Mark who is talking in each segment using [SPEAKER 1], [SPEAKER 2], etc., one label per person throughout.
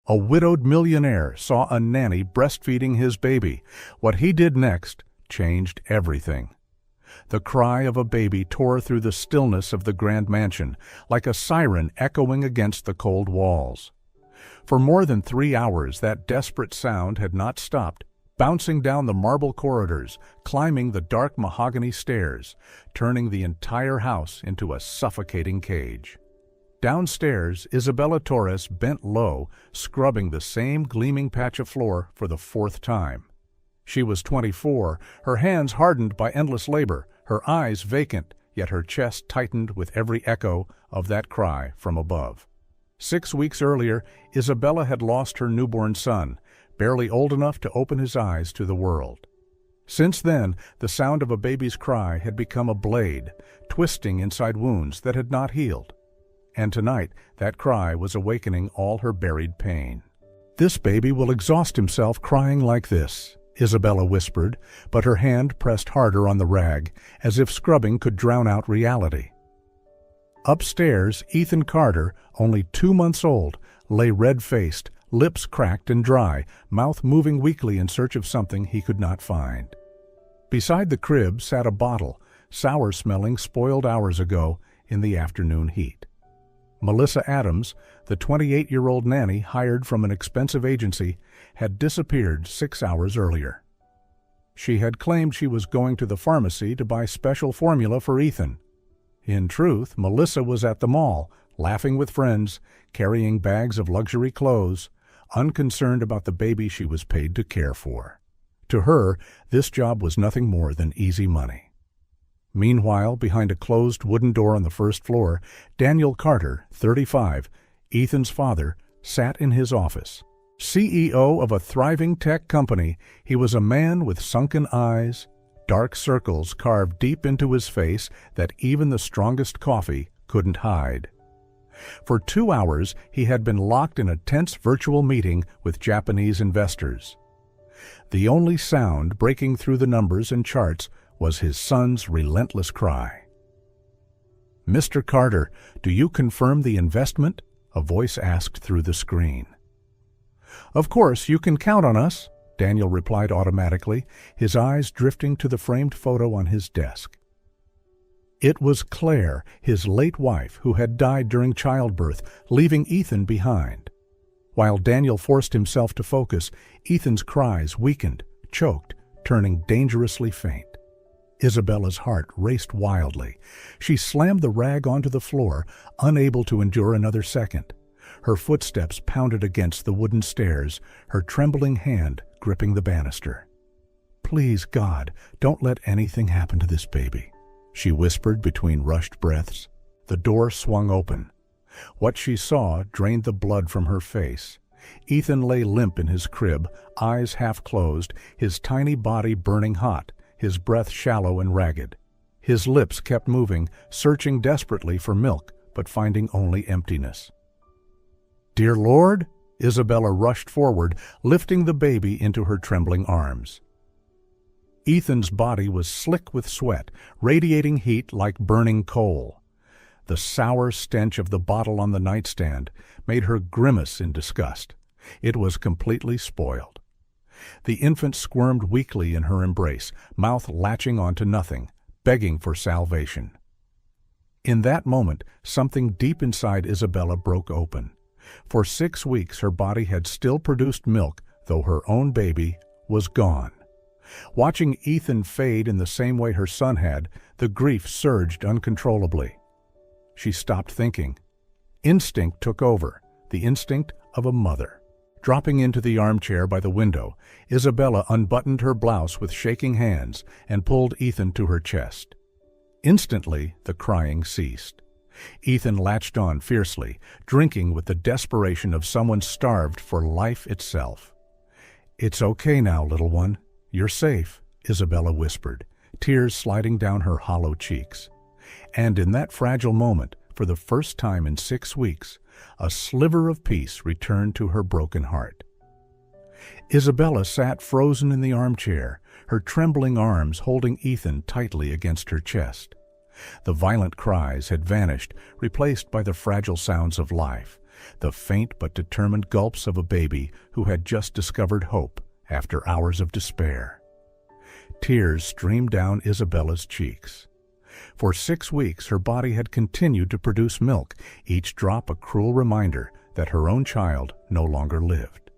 [SPEAKER 1] A widowed millionaire saw a nanny breastfeeding his baby. What he did next changed everything. The cry of a baby tore through the stillness of the grand mansion, like a siren echoing against the cold walls. For more than 3 hours that desperate sound had not stopped, bouncing down the marble corridors, climbing the dark mahogany stairs, turning the entire house into a suffocating cage. Downstairs, Isabella Torres bent low, scrubbing the same gleaming patch of floor for the 4th time. She was 24, her hands hardened by endless labor, her eyes vacant, yet her chest tightened with every echo of that cry from above. 6 weeks earlier, Isabella had lost her newborn son, barely old enough to open his eyes to the world. Since then, the sound of a baby's cry had become a blade, twisting inside wounds that had not healed. And tonight, that cry was awakening all her buried pain. "This baby will exhaust himself crying like this," Isabella whispered, but her hand pressed harder on the rag, as if scrubbing could drown out reality. Upstairs, Ethan Carter, only 2 months old, lay red-faced, lips cracked and dry, mouth moving weakly in search of something he could not find. Beside the crib sat a bottle, sour-smelling, spoiled hours ago in the afternoon heat. Melissa Adams, the 28-year-old nanny hired from an expensive agency, had disappeared 6 hours earlier. She had claimed she was going to the pharmacy to buy special formula for Ethan. In truth, Melissa was at the mall, laughing with friends, carrying bags of luxury clothes, unconcerned about the baby she was paid to care for. To her, this job was nothing more than easy money. Meanwhile, behind a closed wooden door on the 1st floor, Daniel Carter, 35, Ethan's father, sat in his office. CEO of a thriving tech company, he was a man with sunken eyes, dark circles carved deep into his face that even the strongest coffee couldn't hide. For 2 hours, he had been locked in a tense virtual meeting with Japanese investors. The only sound breaking through the numbers and charts was his son's relentless cry. "Mr. Carter, do you confirm the investment?" a voice asked through the screen. "Of course, you can count on us," Daniel replied automatically, his eyes drifting to the framed photo on his desk. It was Claire, his late wife, who had died during childbirth, leaving Ethan behind. While Daniel forced himself to focus, Ethan's cries weakened, choked, turning dangerously faint. Isabella's heart raced wildly. She slammed the rag onto the floor, unable to endure another second. Her footsteps pounded against the wooden stairs, her trembling hand gripping the banister. "Please, God, don't let anything happen to this baby," she whispered between rushed breaths. The door swung open. What she saw drained the blood from her face. Ethan lay limp in his crib, eyes half closed, his tiny body burning hot, his breath shallow and ragged. His lips kept moving, searching desperately for milk, but finding only emptiness. "Dear Lord," Isabella rushed forward, lifting the baby into her trembling arms. Ethan's body was slick with sweat, radiating heat like burning coal. The sour stench of the bottle on the nightstand made her grimace in disgust. It was completely spoiled. The infant squirmed weakly in her embrace, mouth latching onto nothing, begging for salvation. In that moment, something deep inside Isabella broke open. For 6 weeks her body had still produced milk, though her own baby was gone. Watching Ethan fade in the same way her son had, the grief surged uncontrollably. She stopped thinking. Instinct took over, the instinct of a mother. Dropping into the armchair by the window, Isabella unbuttoned her blouse with shaking hands and pulled Ethan to her chest. Instantly, the crying ceased. Ethan latched on fiercely, drinking with the desperation of someone starved for life itself. "It's okay now, little one. You're safe," Isabella whispered, tears sliding down her hollow cheeks. And in that fragile moment, for the first time in 6 weeks, a sliver of peace returned to her broken heart. Isabella sat frozen in the armchair, her trembling arms holding Ethan tightly against her chest. The violent cries had vanished, replaced by the fragile sounds of life, the faint but determined gulps of a baby who had just discovered hope after hours of despair. Tears streamed down Isabella's cheeks. For 6 weeks her body had continued to produce milk, each drop a cruel reminder that her own child no longer lived.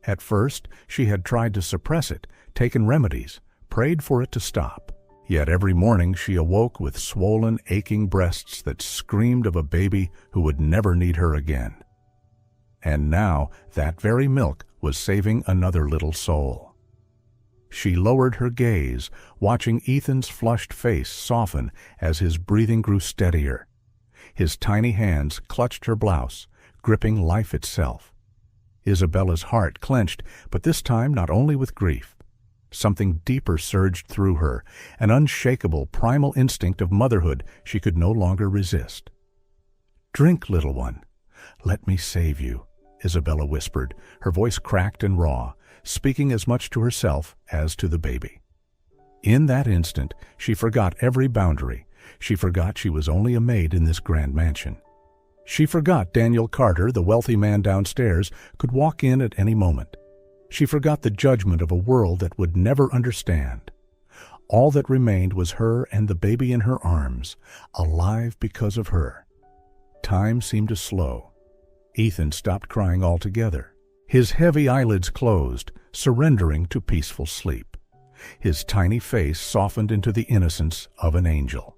[SPEAKER 1] At first, she had tried to suppress it, taken remedies, prayed for it to stop. Yet every morning she awoke with swollen, aching breasts that screamed of a baby who would never need her again. And now that very milk was saving another little soul. She lowered her gaze, watching Ethan's flushed face soften as his breathing grew steadier. His tiny hands clutched her blouse, gripping life itself. Isabella's heart clenched, but this time not only with grief. Something deeper surged through her, an unshakable, primal instinct of motherhood she could no longer resist. "Drink, little one. Let me save you," Isabella whispered, her voice cracked and raw, speaking as much to herself as to the baby. In that instant, she forgot every boundary. She forgot she was only a maid in this grand mansion. She forgot Daniel Carter, the wealthy man downstairs, could walk in at any moment. She forgot the judgment of a world that would never understand. All that remained was her and the baby in her arms, alive because of her. Time seemed to slow. Ethan stopped crying altogether. His heavy eyelids closed, surrendering to peaceful sleep. His tiny face softened into the innocence of an angel.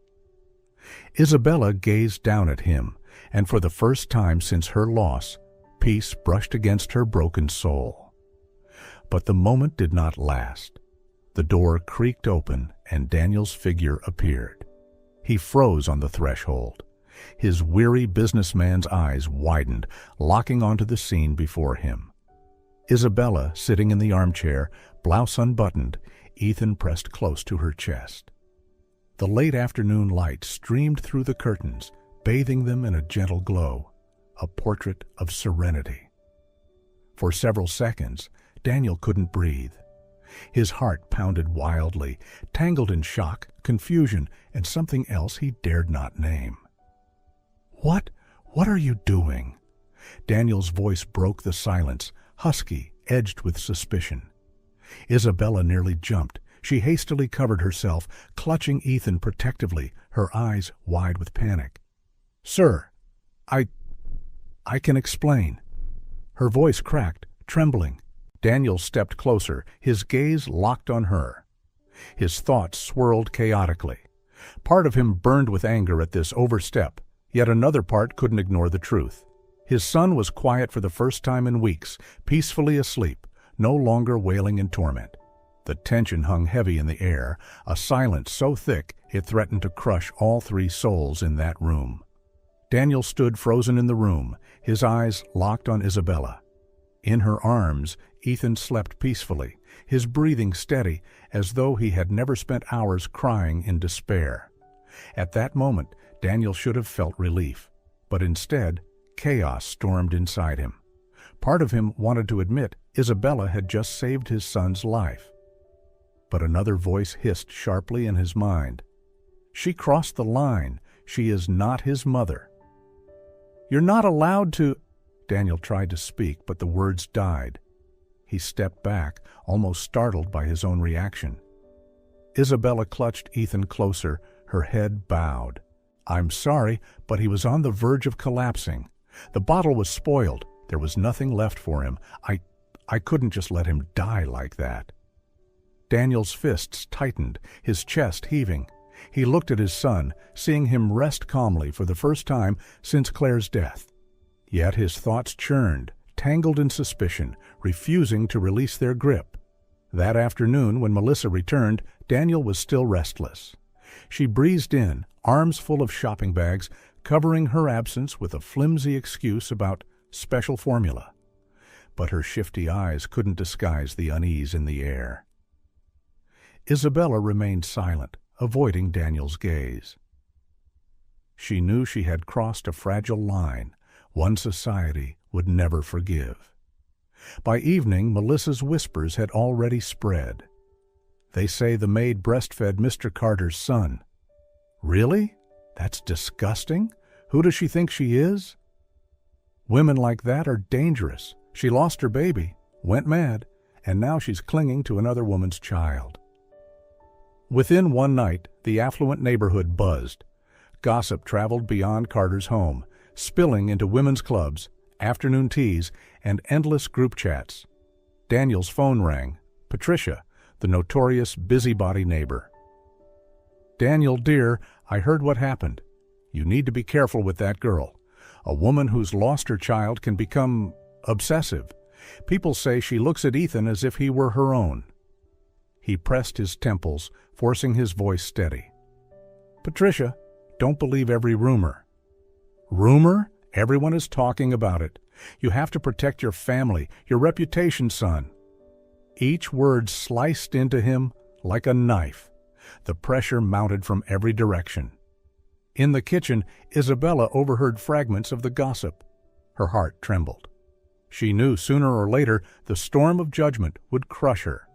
[SPEAKER 1] Isabella gazed down at him, and for the first time since her loss, peace brushed against her broken soul. But the moment did not last. The door creaked open, and Daniel's figure appeared. He froze on the threshold. His weary businessman's eyes widened, locking onto the scene before him. Isabella, sitting in the armchair, blouse unbuttoned, Ethan pressed close to her chest. The late afternoon light streamed through the curtains, bathing them in a gentle glow, a portrait of serenity. For several seconds, Daniel couldn't breathe. His heart pounded wildly, tangled in shock, confusion, and something else he dared not name. What are you doing?" Daniel's voice broke the silence, husky, edged with suspicion. Isabella nearly jumped. She hastily covered herself, clutching Ethan protectively, her eyes wide with panic. "Sir, I can explain." Her voice cracked, trembling. Daniel stepped closer, his gaze locked on her. His thoughts swirled chaotically. Part of him burned with anger at this overstep, yet another part couldn't ignore the truth. His son was quiet for the first time in weeks, peacefully asleep, no longer wailing in torment. The tension hung heavy in the air, a silence so thick it threatened to crush all 3 souls in that room. Daniel stood frozen in the room, his eyes locked on Isabella. In her arms, Ethan slept peacefully, his breathing steady, as though he had never spent hours crying in despair. At that moment, Daniel should have felt relief, but instead, chaos stormed inside him. Part of him wanted to admit Isabella had just saved his son's life. But another voice hissed sharply in his mind. "She crossed the line. She is not his mother." "You're not allowed to—" Daniel tried to speak, but the words died. He stepped back, almost startled by his own reaction. Isabella clutched Ethan closer, her head bowed. "I'm sorry, but he was on the verge of collapsing. The bottle was spoiled. There was nothing left for him. I couldn't just let him die like that." Daniel's fists tightened, his chest heaving. He looked at his son, seeing him rest calmly for the first time since Claire's death. Yet his thoughts churned, tangled in suspicion, refusing to release their grip. That afternoon, when Melissa returned, Daniel was still restless. She breezed in, arms full of shopping bags, covering her absence with a flimsy excuse about special formula. But her shifty eyes couldn't disguise the unease in the air. Isabella remained silent, avoiding Daniel's gaze. She knew she had crossed a fragile line, one society would never forgive. By evening, Melissa's whispers had already spread. "They say the maid breastfed Mr. Carter's son." "Really? That's disgusting. Who does she think she is?" Women like that are dangerous. She lost her baby, went mad, and now she's clinging to another woman's child. Within one night, the affluent neighborhood buzzed. Gossip traveled beyond Carter's home, spilling into women's clubs, afternoon teas, and endless group chats. Daniel's phone rang. Patricia, the notorious busybody neighbor. "Daniel, dear, I heard what happened. You need to be careful with that girl. A woman who's lost her child can become obsessive. People say she looks at Ethan as if he were her own." He pressed his temples, forcing his voice steady. "Patricia, don't believe every rumor." "Rumor? Everyone is talking about it. You have to protect your family, your reputation, son." Each word sliced into him like a knife. The pressure mounted from every direction. In the kitchen, Isabella overheard fragments of the gossip. Her heart trembled. She knew sooner or later the storm of judgment would crush her.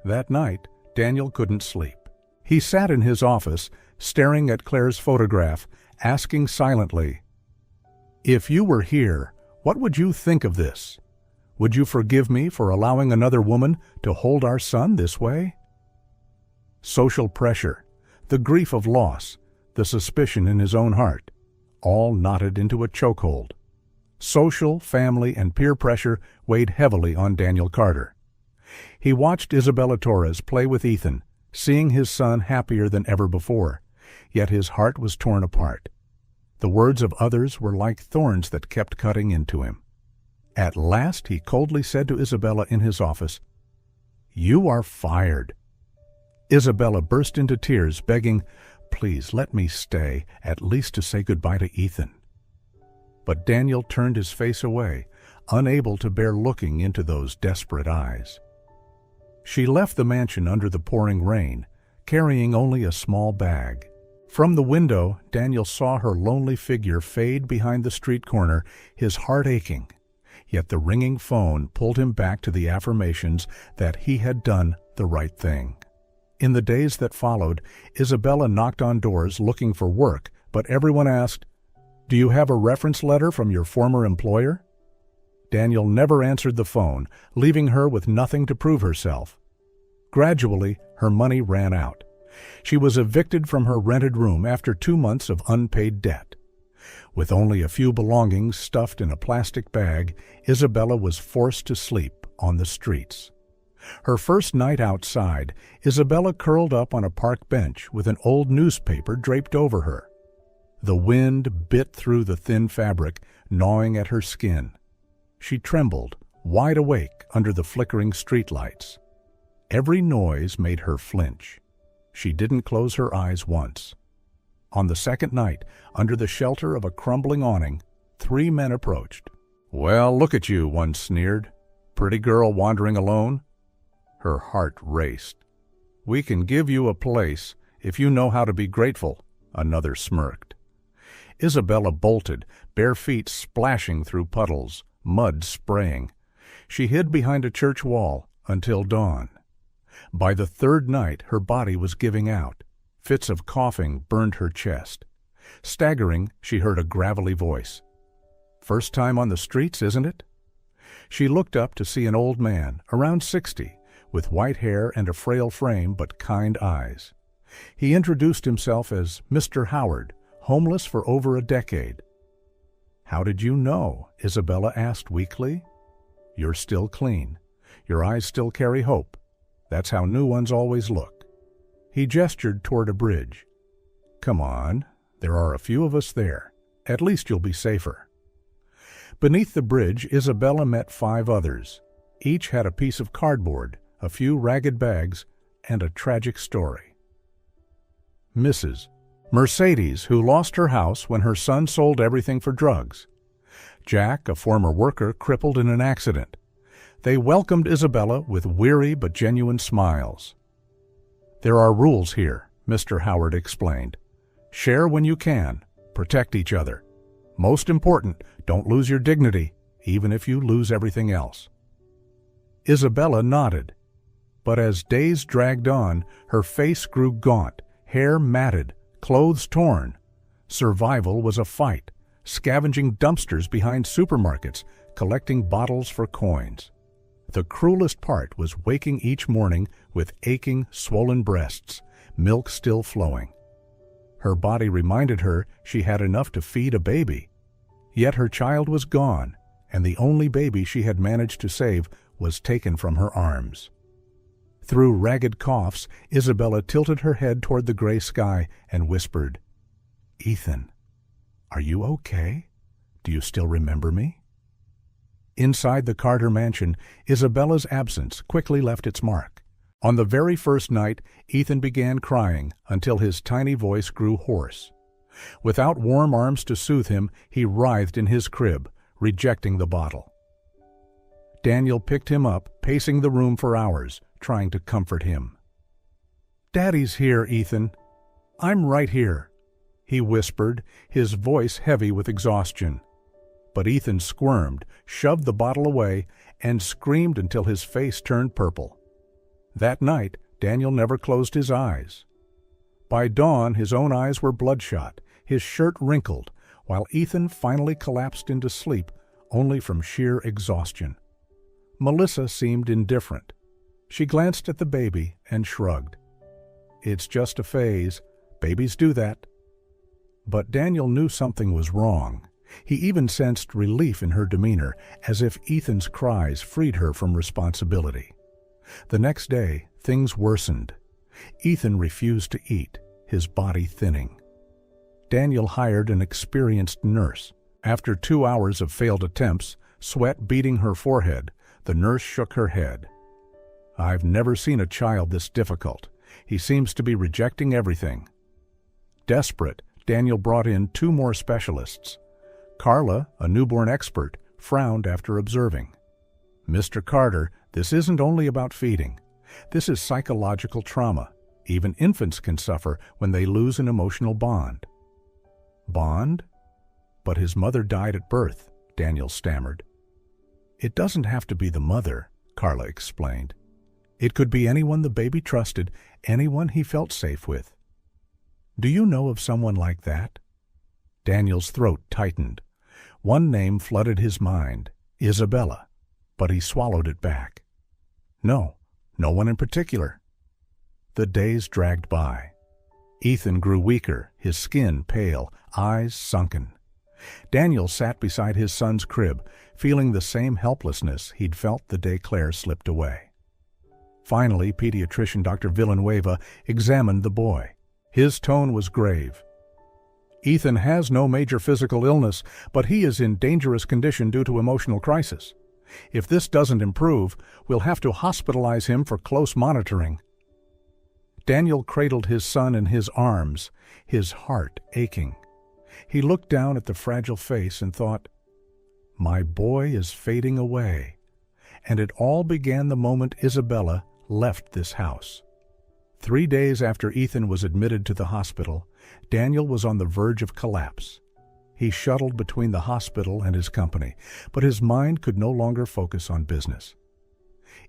[SPEAKER 1] That night, Daniel couldn't sleep. He sat in his office, staring at Claire's photograph, asking silently, "If you were here, what would you think of this? Would you forgive me for allowing another woman to hold our son this way?" Social pressure, the grief of loss, the suspicion in his own heart, all knotted into a chokehold. Social, family, and peer pressure weighed heavily on Daniel Carter. He watched Isabella Torres play with Ethan, seeing his son happier than ever before, yet his heart was torn apart. The words of others were like thorns that kept cutting into him. At last he coldly said to Isabella in his office, "You are fired." Isabella burst into tears, begging, "Please let me stay, at least to say goodbye to Ethan." But Daniel turned his face away, unable to bear looking into those desperate eyes. She left the mansion under the pouring rain, carrying only a small bag. From the window, Daniel saw her lonely figure fade behind the street corner, his heart aching. Yet the ringing phone pulled him back to the affirmations that he had done the right thing. In the days that followed, Isabella knocked on doors looking for work, but everyone asked, "Do you have a reference letter from your former employer?" Daniel never answered the phone, leaving her with nothing to prove herself. Gradually, her money ran out. She was evicted from her rented room after 2 months of unpaid debt. With only a few belongings stuffed in a plastic bag, Isabella was forced to sleep on the streets. Her first night outside, Isabella curled up on a park bench with an old newspaper draped over her. The wind bit through the thin fabric, gnawing at her skin. She trembled, wide awake under the flickering streetlights. Every noise made her flinch. She didn't close her eyes once. On the second night, under the shelter of a crumbling awning, 3 men approached. "Well, look at you," one sneered. "Pretty girl wandering alone?" Her heart raced. "We can give you a place if you know how to be grateful," another smirked. Isabella bolted, bare feet splashing through puddles, mud spraying. She hid behind a church wall until dawn. By the 3rd night, her body was giving out. Fits of coughing burned her chest. Staggering, she heard a gravelly voice. "First time on the streets, isn't it?" She looked up to see an old man, around 60, with white hair and a frail frame but kind eyes. He introduced himself as Mr. Howard, homeless for over a decade. "How did you know?" Isabella asked weakly. "You're still clean. Your eyes still carry hope. That's how new ones always look." He gestured toward a bridge. "Come on, there are a few of us there. At least you'll be safer." Beneath the bridge, Isabella met 5 others. Each had a piece of cardboard, a few ragged bags, and a tragic story. Mrs. Mercedes, who lost her house when her son sold everything for drugs. Jack, a former worker, crippled in an accident. They welcomed Isabella with weary but genuine smiles. "There are rules here," Mr. Howard explained. "Share when you can. Protect each other. Most important, don't lose your dignity, even if you lose everything else." Isabella nodded. But as days dragged on, her face grew gaunt, hair matted, clothes torn. Survival was a fight. scavenging dumpsters behind supermarkets, collecting bottles for coins. The cruelest part was waking each morning with aching, swollen breasts, milk still flowing. Her body reminded her she had enough to feed a baby. Yet her child was gone, and the only baby she had managed to save was taken from her arms. Through ragged coughs, Isabella tilted her head toward the gray sky and whispered, "Ethan, are you okay? Do you still remember me?" Inside the Carter mansion, Isabella's absence quickly left its mark. On the very first night, Ethan began crying until his tiny voice grew hoarse. Without warm arms to soothe him, he writhed in his crib, rejecting the bottle. Daniel picked him up, pacing the room for hours, trying to comfort him. "Daddy's here, Ethan. I'm right here," he whispered, his voice heavy with exhaustion. But Ethan squirmed, shoved the bottle away, and screamed until his face turned purple. That night, Daniel never closed his eyes. By dawn, his own eyes were bloodshot, his shirt wrinkled, while Ethan finally collapsed into sleep only from sheer exhaustion. Melissa seemed indifferent. She glanced at the baby and shrugged. "It's just a phase. Babies do that." But Daniel knew something was wrong. He even sensed relief in her demeanor, as if Ethan's cries freed her from responsibility. The next day, things worsened. Ethan refused to eat, his body thinning. Daniel hired an experienced nurse. After 2 hours of failed attempts, sweat beading her forehead, the nurse shook her head. "I've never seen a child this difficult. He seems to be rejecting everything." Desperate, Daniel brought in 2 more specialists. Carla, a newborn expert, frowned after observing. "Mr. Carter, this isn't only about feeding. This is psychological trauma. Even infants can suffer when they lose an emotional bond." "Bond?" "But his mother died at birth," Daniel stammered. "It doesn't have to be the mother," Carla explained. "It could be anyone the baby trusted, anyone he felt safe with." "Do you know of someone like that?" Daniel's throat tightened. One name flooded his mind, Isabella, but he swallowed it back. "No, no one in particular." The days dragged by. Ethan grew weaker, his skin pale, eyes sunken. Daniel sat beside his son's crib, feeling the same helplessness he'd felt the day Claire slipped away. Finally, pediatrician Dr. Villanueva examined the boy. His tone was grave. "Ethan has no major physical illness, but he is in dangerous condition due to emotional crisis. If this doesn't improve, we'll have to hospitalize him for close monitoring." Daniel cradled his son in his arms, his heart aching. He looked down at the fragile face and thought, "My boy is fading away." And it all began the moment Isabella left this house. 3 days after Ethan was admitted to the hospital, Daniel was on the verge of collapse. He shuttled between the hospital and his company, but his mind could no longer focus on business.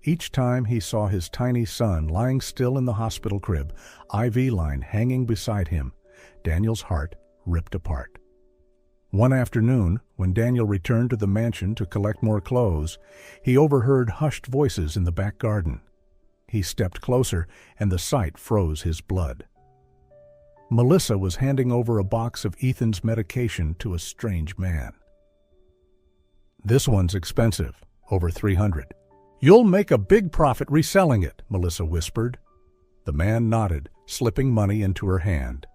[SPEAKER 1] Each time he saw his tiny son lying still in the hospital crib, IV line hanging beside him, Daniel's heart ripped apart. One afternoon, when Daniel returned to the mansion to collect more clothes, he overheard hushed voices in the back garden. He stepped closer, and the sight froze his blood. Melissa was handing over a box of Ethan's medication to a strange man. "This one's expensive, over $300. "You'll make a big profit reselling it," Melissa whispered. The man nodded, slipping money into her hand.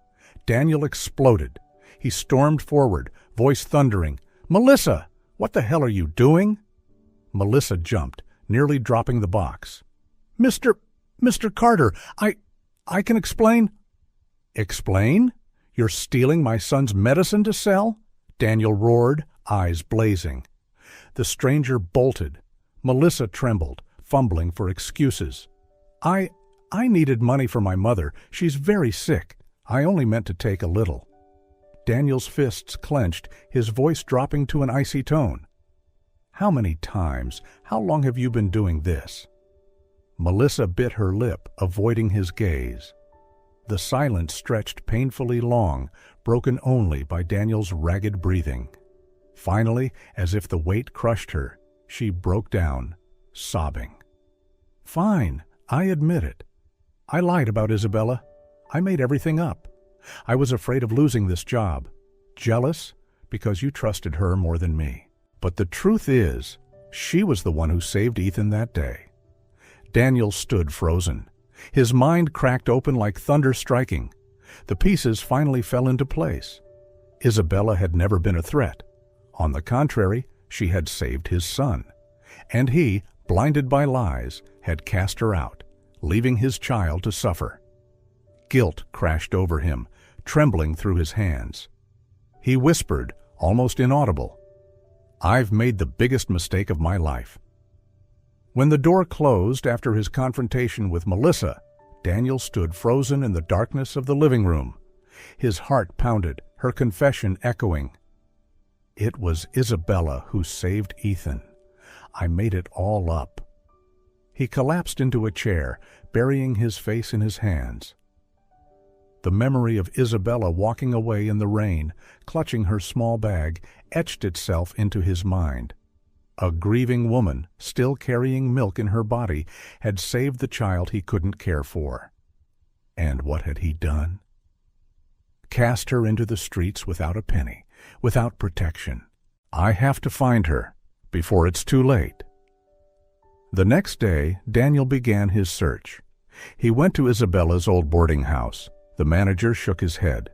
[SPEAKER 1] Daniel exploded. He stormed forward, voice thundering, "Melissa, what the hell are you doing?" Melissa jumped, nearly dropping the box. Mr. Carter, I can explain." "Explain? You're stealing my son's medicine to sell?" Daniel roared, eyes blazing. The stranger bolted. Melissa trembled, fumbling for excuses. I needed money for my mother. She's very sick. I only meant to take a little." Daniel's fists clenched, his voice dropping to an icy tone. "How many times? How long have you been doing this?" Melissa bit her lip, avoiding his gaze. The silence stretched painfully long, broken only by Daniel's ragged breathing. Finally, as if the weight crushed her, she broke down, sobbing. "Fine, I admit it. I lied about Isabella. I made everything up. I was afraid of losing this job. Jealous because you trusted her more than me. But the truth is, she was the one who saved Ethan that day." Daniel stood frozen. His mind cracked open like thunder striking. The pieces finally fell into place. Isabella had never been a threat. On the contrary, she had saved his son. And he, blinded by lies, had cast her out, leaving his child to suffer. Guilt crashed over him, trembling through his hands. He whispered, almost inaudible, "I've made the biggest mistake of my life." When the door closed after his confrontation with Melissa, Daniel stood frozen in the darkness of the living room. His heart pounded, her confession echoing. "It was Isabella who saved Ethan. I made it all up." He collapsed into a chair, burying his face in his hands. The memory of Isabella walking away in the rain, clutching her small bag, etched itself into his mind. A grieving woman, still carrying milk in her body, had saved the child he couldn't care for. And what had he done? Cast her into the streets without a penny, without protection. "I have to find her, before it's too late." The next day, Daniel began his search. He went to Isabella's old boarding house. The manager shook his head.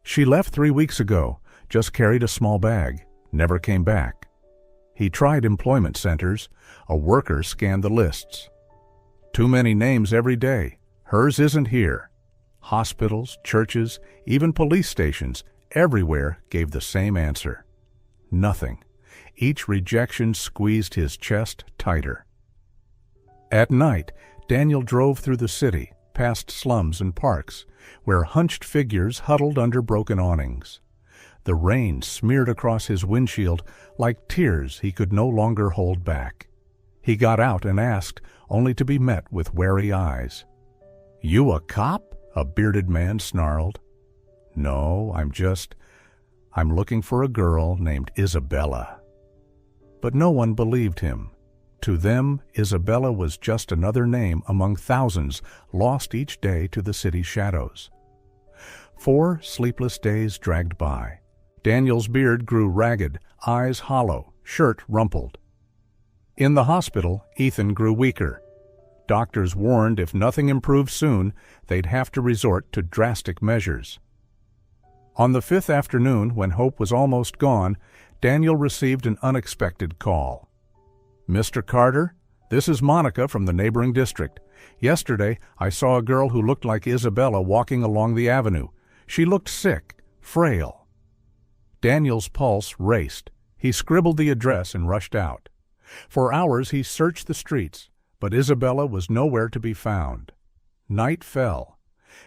[SPEAKER 1] "She left 3 weeks ago, just carried a small bag, never came back." He tried employment centers. A worker scanned the lists. "Too many names every day. Hers isn't here." Hospitals, churches, even police stations, everywhere gave the same answer. Nothing. Each rejection squeezed his chest tighter. At night, Daniel drove through the city, past slums and parks, where hunched figures huddled under broken awnings. The rain smeared across his windshield like tears he could no longer hold back. He got out and asked, only to be met with wary eyes. "You a cop?" a bearded man snarled. "No, I'm looking for a girl named Isabella." But no one believed him. To them, Isabella was just another name among thousands lost each day to the city's shadows. 4 sleepless days dragged by. Daniel's beard grew ragged, eyes hollow, shirt rumpled. In the hospital, Ethan grew weaker. Doctors warned if nothing improved soon, they'd have to resort to drastic measures. On the 5th afternoon, when hope was almost gone, Daniel received an unexpected call. "Mr. Carter, this is Monica from the neighboring district. Yesterday, I saw a girl who looked like Isabella walking along the avenue. She looked sick, frail." Daniel's pulse raced. He scribbled the address and rushed out. For hours he searched the streets, but Isabella was nowhere to be found. Night fell.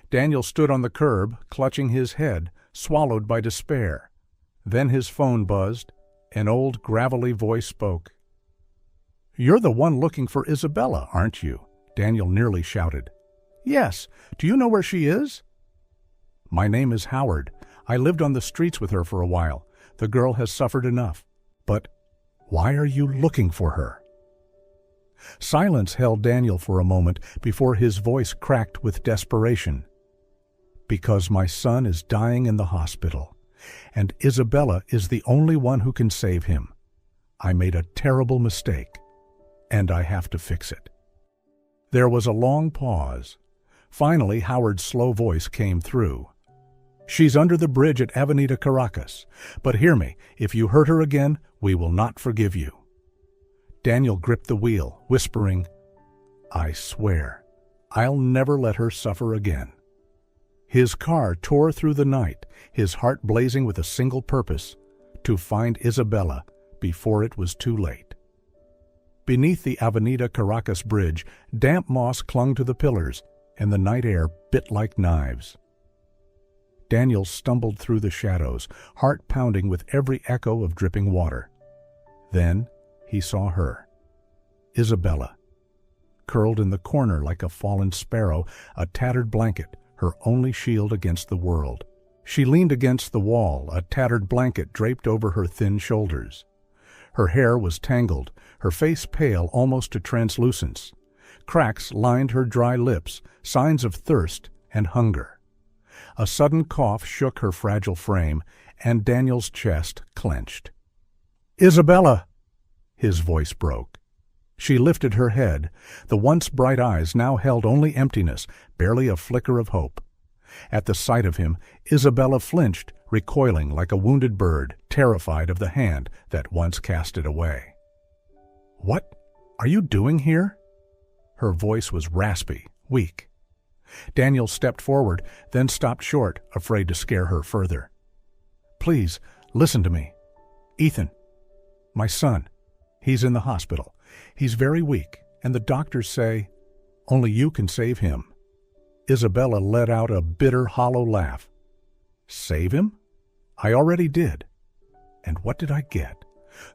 [SPEAKER 1] Daniel stood on the curb, clutching his head, swallowed by despair. Then his phone buzzed. An old, gravelly voice spoke. "You're the one looking for Isabella, aren't you?" Daniel nearly shouted. "Yes. Do you know where she is?" "My name is Howard. I lived on the streets with her for a while. The girl has suffered enough. But why are you looking for her?" Silence held Daniel for a moment before his voice cracked with desperation. "Because my son is dying in the hospital, and Isabella is the only one who can save him. I made a terrible mistake, and I have to fix it." There was a long pause. Finally, Howard's slow voice came through. "She's under the bridge at Avenida Caracas. But hear me, if you hurt her again, we will not forgive you." Daniel gripped the wheel, whispering, "I swear, I'll never let her suffer again." His car tore through the night, his heart blazing with a single purpose, to find Isabella before it was too late. Beneath the Avenida Caracas bridge, damp moss clung to the pillars, and the night air bit like knives. Daniel stumbled through the shadows, heart pounding with every echo of dripping water. Then he saw her, Isabella, curled in the corner like a fallen sparrow, a tattered blanket, her only shield against the world. She leaned against the wall, a tattered blanket draped over her thin shoulders. Her hair was tangled, her face pale almost to translucence. Cracks lined her dry lips, signs of thirst and hunger. A sudden cough shook her fragile frame, and Daniel's chest clenched. "Isabella!" His voice broke. She lifted her head. The once bright eyes now held only emptiness, barely a flicker of hope. At the sight of him, Isabella flinched, recoiling like a wounded bird, terrified of the hand that once cast it away. "What are you doing here?" Her voice was raspy, weak. Daniel stepped forward, then stopped short, afraid to scare her further. "Please, listen to me. Ethan, my son, he's in the hospital. He's very weak, and the doctors say only you can save him." Isabella let out a bitter, hollow laugh. "Save him? I already did. And what did I get?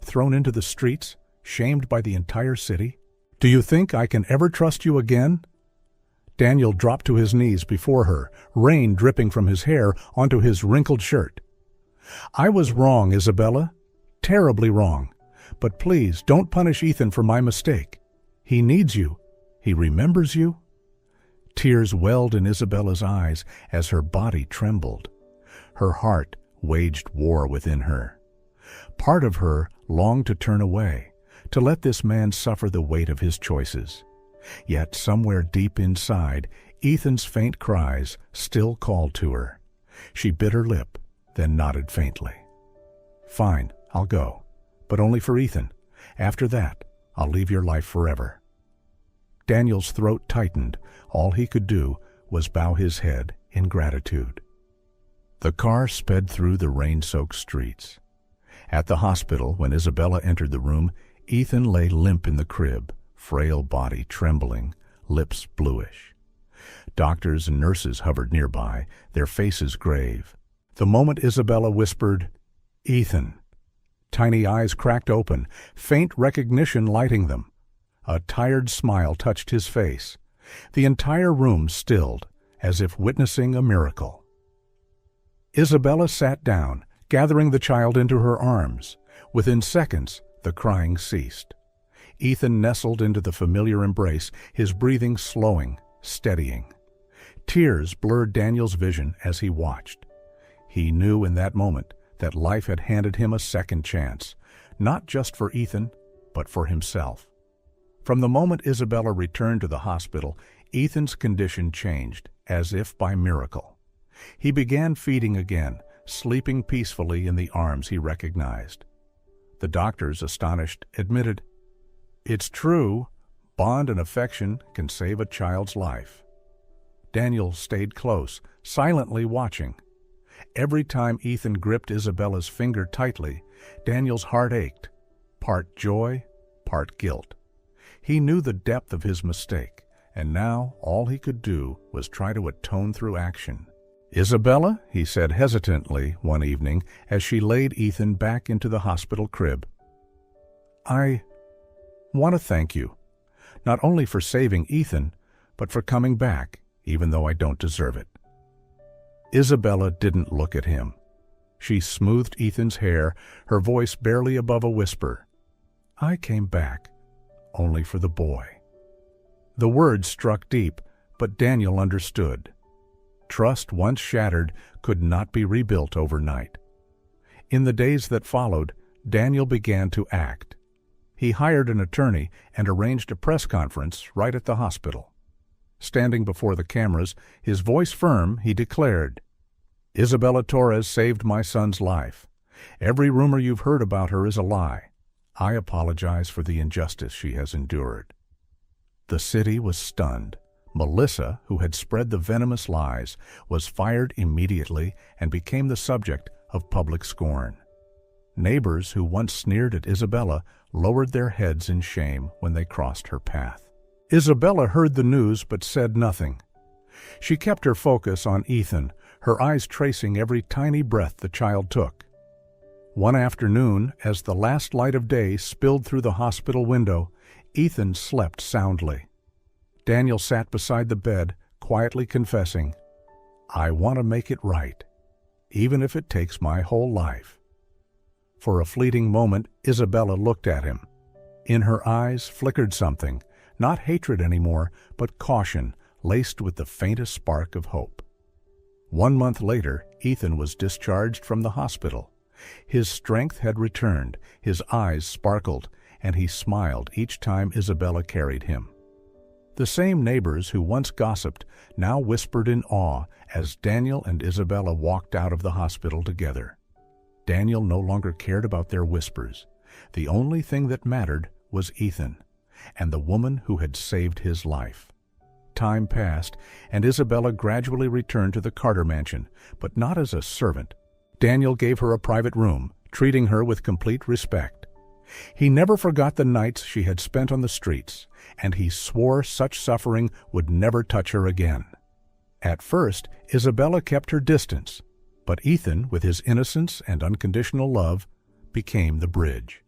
[SPEAKER 1] Thrown into the streets, shamed by the entire city? Do you think I can ever trust you again?" Daniel dropped to his knees before her, rain dripping from his hair onto his wrinkled shirt. "I was wrong, Isabella, terribly wrong. But please, don't punish Ethan for my mistake. He needs you. He remembers you." Tears welled in Isabella's eyes as her body trembled. Her heart waged war within her. Part of her longed to turn away, to let this man suffer the weight of his choices. Yet somewhere deep inside, Ethan's faint cries still called to her. She bit her lip, then nodded faintly. "Fine, I'll go. But only for Ethan. After that, I'll leave your life forever." Daniel's throat tightened. All he could do was bow his head in gratitude. The car sped through the rain-soaked streets. At the hospital, when Isabella entered the room, Ethan lay limp in the crib, frail body trembling, lips bluish. Doctors and nurses hovered nearby, their faces grave. The moment Isabella whispered, "Ethan," tiny eyes cracked open, faint recognition lighting them. A tired smile touched his face. The entire room stilled, as if witnessing a miracle. Isabella sat down, gathering the child into her arms. Within seconds, the crying ceased. Ethan nestled into the familiar embrace, his breathing slowing, steadying. Tears blurred Daniel's vision as he watched. He knew in that moment that life had handed him a second chance, not just for Ethan, but for himself. From the moment Isabella returned to the hospital, Ethan's condition changed, as if by miracle. He began feeding again, sleeping peacefully in the arms he recognized. The doctors, astonished, admitted, "It's true, bond and affection can save a child's life." Daniel stayed close, silently watching. Every time Ethan gripped Isabella's finger tightly, Daniel's heart ached, part joy, part guilt. He knew the depth of his mistake, and now all he could do was try to atone through action. "Isabella," he said hesitantly one evening as she laid Ethan back into the hospital crib, "I want to thank you, not only for saving Ethan, but for coming back, even though I don't deserve it." Isabella didn't look at him. She smoothed Ethan's hair, her voice barely above a whisper. "I came back only for the boy." The words struck deep, but Daniel understood. Trust once shattered could not be rebuilt overnight. In the days that followed, Daniel began to act. He hired an attorney and arranged a press conference right at the hospital. Standing before the cameras, his voice firm, he declared, "Isabella Torres saved my son's life. Every rumor you've heard about her is a lie. I apologize for the injustice she has endured." The city was stunned. Melissa, who had spread the venomous lies, was fired immediately and became the subject of public scorn. Neighbors who once sneered at Isabella lowered their heads in shame when they crossed her path. Isabella heard the news but said nothing. She kept her focus on Ethan, her eyes tracing every tiny breath the child took. One afternoon, as the last light of day spilled through the hospital window, Ethan slept soundly. Daniel sat beside the bed, quietly confessing, I want to make it right, even if it takes my whole life." For a fleeting moment, Isabella looked at him. In her eyes flickered something, not hatred anymore, but caution, laced with the faintest spark of hope. 1 month later, Ethan was discharged from the hospital. His strength had returned, his eyes sparkled, and he smiled each time Isabella carried him. The same neighbors who once gossiped now whispered in awe as Daniel and Isabella walked out of the hospital together. Daniel no longer cared about their whispers. The only thing that mattered was Ethan, and the woman who had saved his life. Time passed, and Isabella gradually returned to the Carter mansion, but not as a servant. Daniel gave her a private room, treating her with complete respect. He never forgot the nights she had spent on the streets, and he swore such suffering would never touch her again. At first, Isabella kept her distance, but Ethan, with his innocence and unconditional love, became the bridge.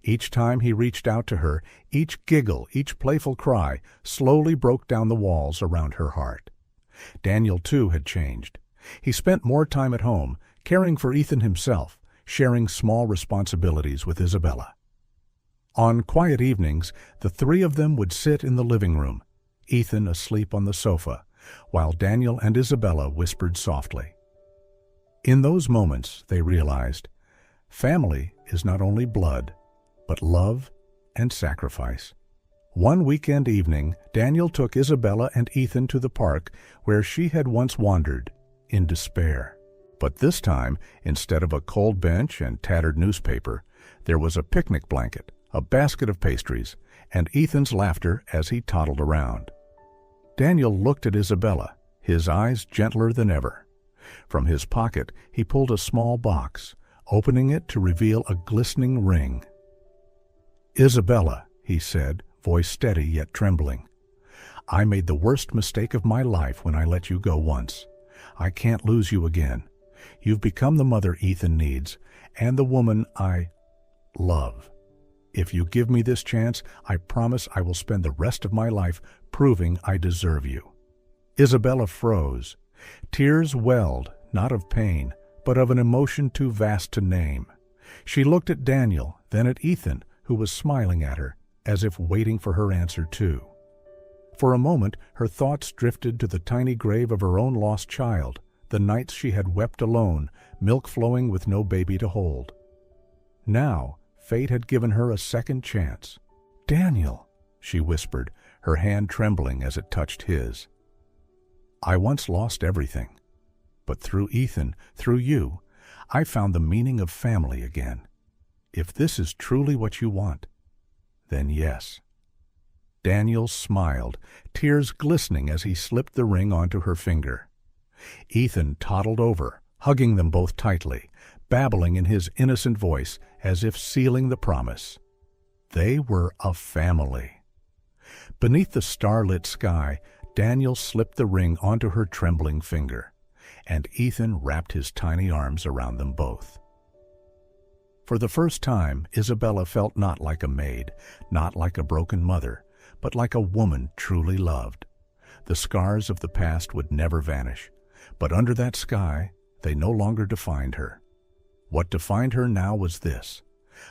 [SPEAKER 1] Each time he reached out to her, each giggle, each playful cry, slowly broke down the walls around her heart. Daniel, too, had changed. He spent more time at home, caring for Ethan himself, sharing small responsibilities with Isabella. On quiet evenings, the three of them would sit in the living room, Ethan asleep on the sofa, while Daniel and Isabella whispered softly. In those moments, they realized, family is not only blood, but love and sacrifice. One weekend evening, Daniel took Isabella and Ethan to the park where she had once wandered, in despair. But this time, instead of a cold bench and tattered newspaper, there was a picnic blanket, a basket of pastries, and Ethan's laughter as he toddled around. Daniel looked at Isabella, his eyes gentler than ever. From his pocket, he pulled a small box, opening it to reveal a glistening ring. "Isabella," he said, voice steady yet trembling, "I made the worst mistake of my life when I let you go once. I can't lose you again. You've become the mother Ethan needs, and the woman I love. If you give me this chance, I promise I will spend the rest of my life proving I deserve you." Isabella froze. Tears welled, not of pain, but of an emotion too vast to name. She looked at Daniel, then at Ethan, who was smiling at her, as if waiting for her answer too. For a moment, her thoughts drifted to the tiny grave of her own lost child, the nights she had wept alone, milk flowing with no baby to hold. Now, fate had given her a second chance. "Daniel," she whispered, her hand trembling as it touched his. "I once lost everything, but through Ethan, through you, I found the meaning of family again. If this is truly what you want, then yes." Daniel smiled, tears glistening as he slipped the ring onto her finger. Ethan toddled over, hugging them both tightly, babbling in his innocent voice as if sealing the promise. They were a family. Beneath the starlit sky, Daniel slipped the ring onto her trembling finger, and Ethan wrapped his tiny arms around them both. For the first time, Isabella felt not like a maid, not like a broken mother, but like a woman truly loved. The scars of the past would never vanish, but under that sky, they no longer defined her. What defined her now was this: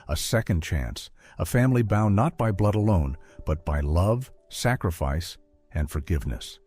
[SPEAKER 1] a second chance, a family bound not by blood alone, but by love, sacrifice, and forgiveness.